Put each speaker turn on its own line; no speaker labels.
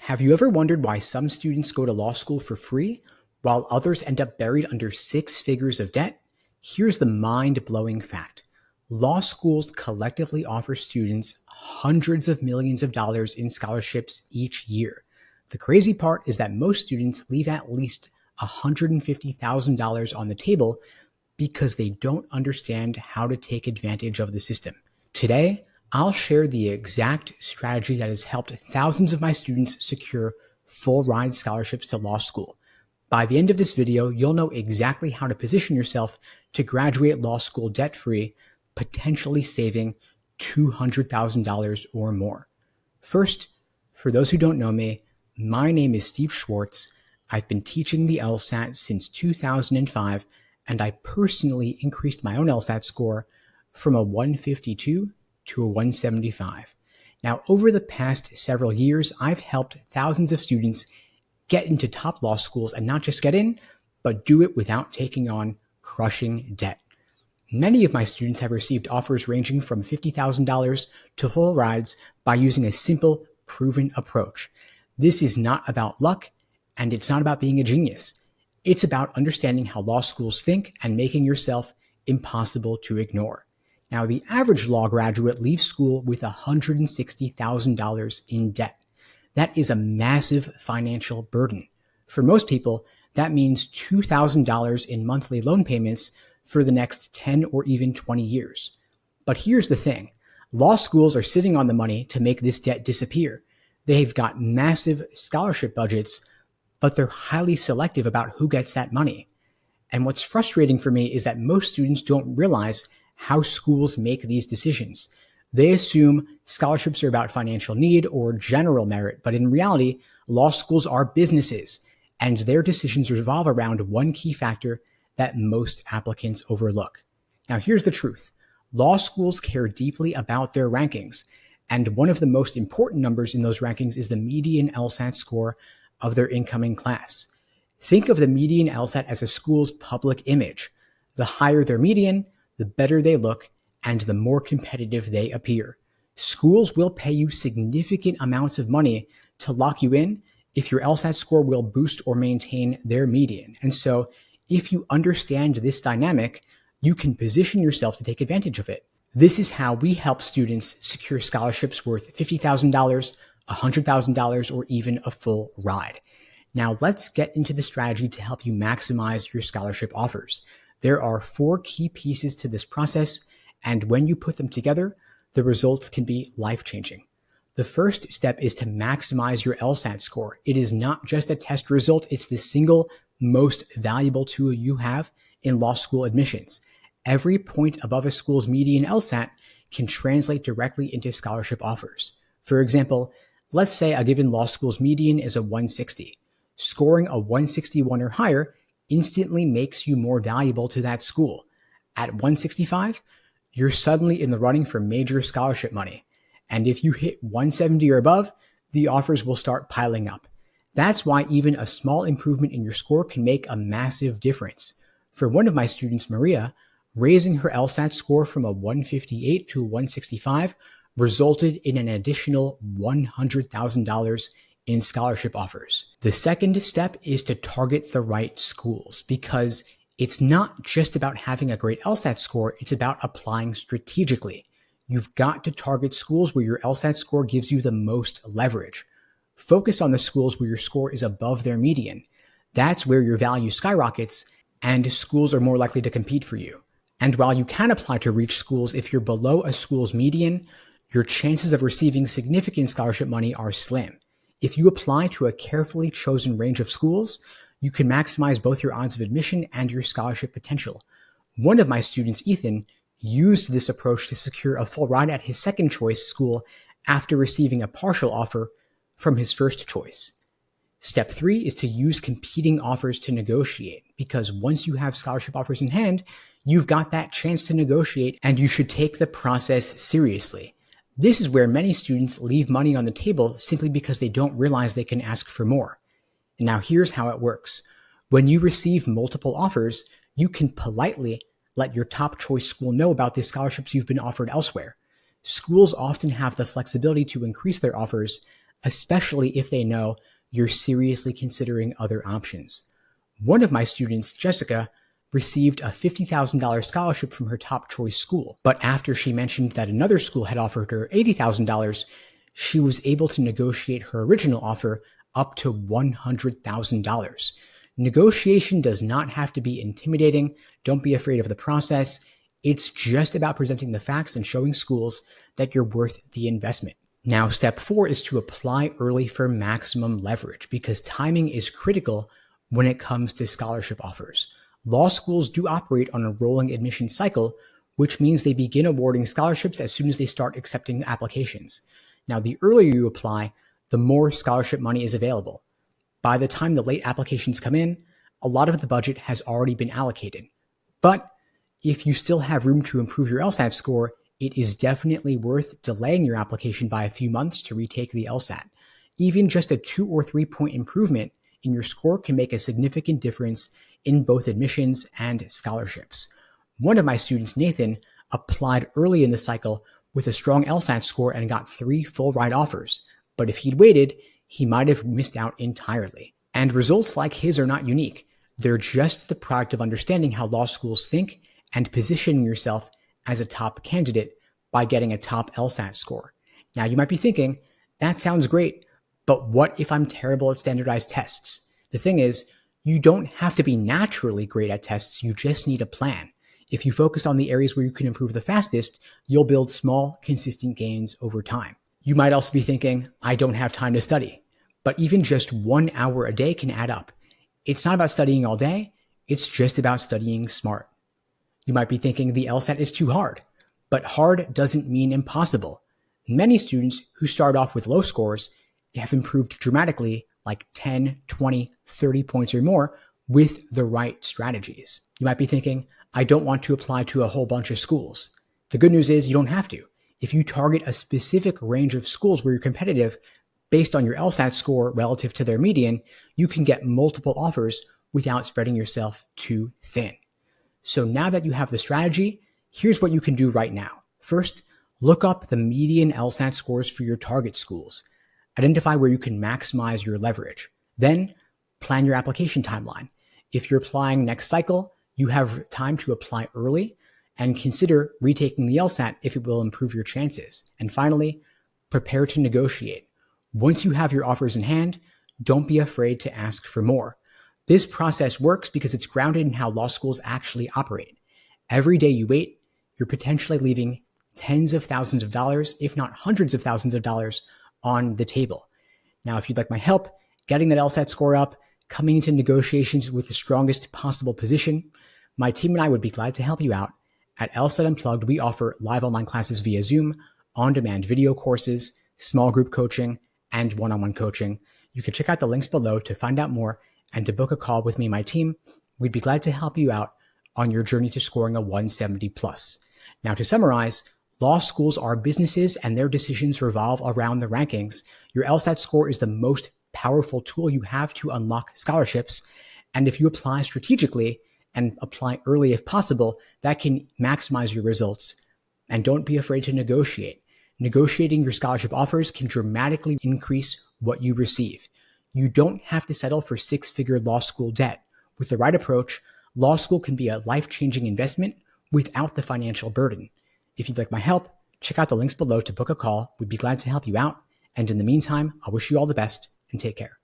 Have you ever wondered why some students go to law school for free while others end up buried under six figures of debt? Here's the mind-blowing fact. Law schools collectively offer students hundreds of millions of dollars in scholarships each year. The crazy part is that most students leave at least $150,000 on the table because they don't understand how to take advantage of the system. Today, I'll share the exact strategy that has helped thousands of my students secure full ride scholarships to law school. By the end of this video, you'll know exactly how to position yourself to graduate law school debt-free, potentially saving $200,000 or more. First, for those who don't know me, my name is Steve Schwartz. I've been teaching the LSAT since 2005, and I personally increased my own LSAT score from a 152 to a 175. Now, over the past several years, I've helped thousands of students get into top law schools and not just get in, but do it without taking on crushing debt. Many of my students have received offers ranging from $50,000 to full rides by using a simple, proven approach. This is not about luck, and it's not about being a genius. It's about understanding how law schools think and making yourself impossible to ignore. Now, the average law graduate leaves school with $160,000 in debt. That is a massive financial burden. For most people, that means $2,000 in monthly loan payments for the next 10 or even 20 years. But here's the thing. Law schools are sitting on the money to make this debt disappear. They've got massive scholarship budgets, but they're highly selective about who gets that money. And what's frustrating for me is that most students don't realize how schools make these decisions. They assume scholarships are about financial need or general merit, but in reality, law schools are businesses, and their decisions revolve around one key factor that most applicants overlook. Now, here's the truth. Law schools care deeply about their rankings, and one of the most important numbers in those rankings is the median LSAT score of their incoming class. Think of the median LSAT as a school's public image. The higher their median, the better they look, and the more competitive they appear. Schools will pay you significant amounts of money to lock you in if your LSAT score will boost or maintain their median. And so, if you understand this dynamic, you can position yourself to take advantage of it. This is how we help students secure scholarships worth $50,000, $100,000, or even a full ride. Now, let's get into the strategy to help you maximize your scholarship offers. There are 4 key pieces to this process, and when you put them together, the results can be life-changing. The first step is to maximize your LSAT score. It is not just a test result, it's the single most valuable tool you have in law school admissions. Every point above a school's median LSAT can translate directly into scholarship offers. For example, let's say a given law school's median is a 160. Scoring a 161 or higher instantly makes you more valuable to that school. At 165, you're suddenly in the running for major scholarship money. And if you hit 170 or above, the offers will start piling up. That's why even a small improvement in your score can make a massive difference. For one of my students, Maria, raising her LSAT score from a 158 to a 165 resulted in an additional $100,000 in scholarship offers. The second step is to target the right schools, because it's not just about having a great LSAT score, it's about applying strategically. You've got to target schools where your LSAT score gives you the most leverage. Focus on the schools where your score is above their median. That's where your value skyrockets and schools are more likely to compete for you. And while you can apply to reach schools if you're below a school's median, your chances of receiving significant scholarship money are slim. If you apply to a carefully chosen range of schools, you can maximize both your odds of admission and your scholarship potential. One of my students, Ethan, used this approach to secure a full ride at his second choice school after receiving a partial offer from his first choice. Step 3 is to use competing offers to negotiate, because once you have scholarship offers in hand, you've got that chance to negotiate, and you should take the process seriously. This is where many students leave money on the table simply because they don't realize they can ask for more. And now here's how it works. When you receive multiple offers, you can politely let your top choice school know about the scholarships you've been offered elsewhere. Schools often have the flexibility to increase their offers, especially if they know you're seriously considering other options. One of my students, Jessica, received a $50,000 scholarship from her top choice school, but after she mentioned that another school had offered her $80,000, she was able to negotiate her original offer up to $100,000. Negotiation does not have to be intimidating. Don't be afraid of the process. It's just about presenting the facts and showing schools that you're worth the investment. Now, step 4 is to apply early for maximum leverage because timing is critical when it comes to scholarship offers. Law schools do operate on a rolling admission cycle, which means they begin awarding scholarships as soon as they start accepting applications. Now, the earlier you apply, the more scholarship money is available. By the time the late applications come in, a lot of the budget has already been allocated. But if you still have room to improve your LSAT score, it is definitely worth delaying your application by a few months to retake the LSAT. Even just a 2 or 3 point improvement in your score can make a significant difference in both admissions and scholarships. One of my students, Nathan, applied early in the cycle with a strong LSAT score and got 3 full ride offers. But if he'd waited, he might have missed out entirely. And results like his are not unique. They're just the product of understanding how law schools think and positioning yourself as a top candidate by getting a top LSAT score. Now, you might be thinking, that sounds great, but what if I'm terrible at standardized tests? The thing is, you don't have to be naturally great at tests, you just need a plan. If you focus on the areas where you can improve the fastest, you'll build small, consistent gains over time. You might also be thinking, I don't have time to study. But even just 1 hour a day can add up. It's not about studying all day, it's just about studying smart. You might be thinking the LSAT is too hard, but hard doesn't mean impossible. Many students who start off with low scores have improved dramatically, like 10, 20, 30 points or more with the right strategies. You might be thinking, I don't want to apply to a whole bunch of schools. The good news is you don't have to. If you target a specific range of schools where you're competitive based on your LSAT score relative to their median, you can get multiple offers without spreading yourself too thin. So now that you have the strategy, here's what you can do right now. First, look up the median LSAT scores for your target schools. Identify where you can maximize your leverage. Then, plan your application timeline. If you're applying next cycle, you have time to apply early and consider retaking the LSAT if it will improve your chances. And finally, prepare to negotiate. Once you have your offers in hand, don't be afraid to ask for more. This process works because it's grounded in how law schools actually operate. Every day you wait, you're potentially leaving tens of thousands of dollars, if not hundreds of thousands of dollars, on the table. Now, if you'd like my help getting that LSAT score up, coming into negotiations with the strongest possible position, my team and I would be glad to help you out. At LSAT Unplugged, we offer live online classes via Zoom, on-demand video courses, small group coaching, and one-on-one coaching. You can check out the links below to find out more and to book a call with me and my team. We'd be glad to help you out on your journey to scoring a 170 plus. Now, to summarize, law schools are businesses and their decisions revolve around the rankings. Your LSAT score is the most powerful tool you have to unlock scholarships. And if you apply strategically and apply early if possible, that can maximize your results. And don't be afraid to negotiate. Negotiating your scholarship offers can dramatically increase what you receive. You don't have to settle for 6-figure law school debt. With the right approach, law school can be a life-changing investment without the financial burden. If you'd like my help, check out the links below to book a call. We'd be glad to help you out. And in the meantime, I wish you all the best and take care.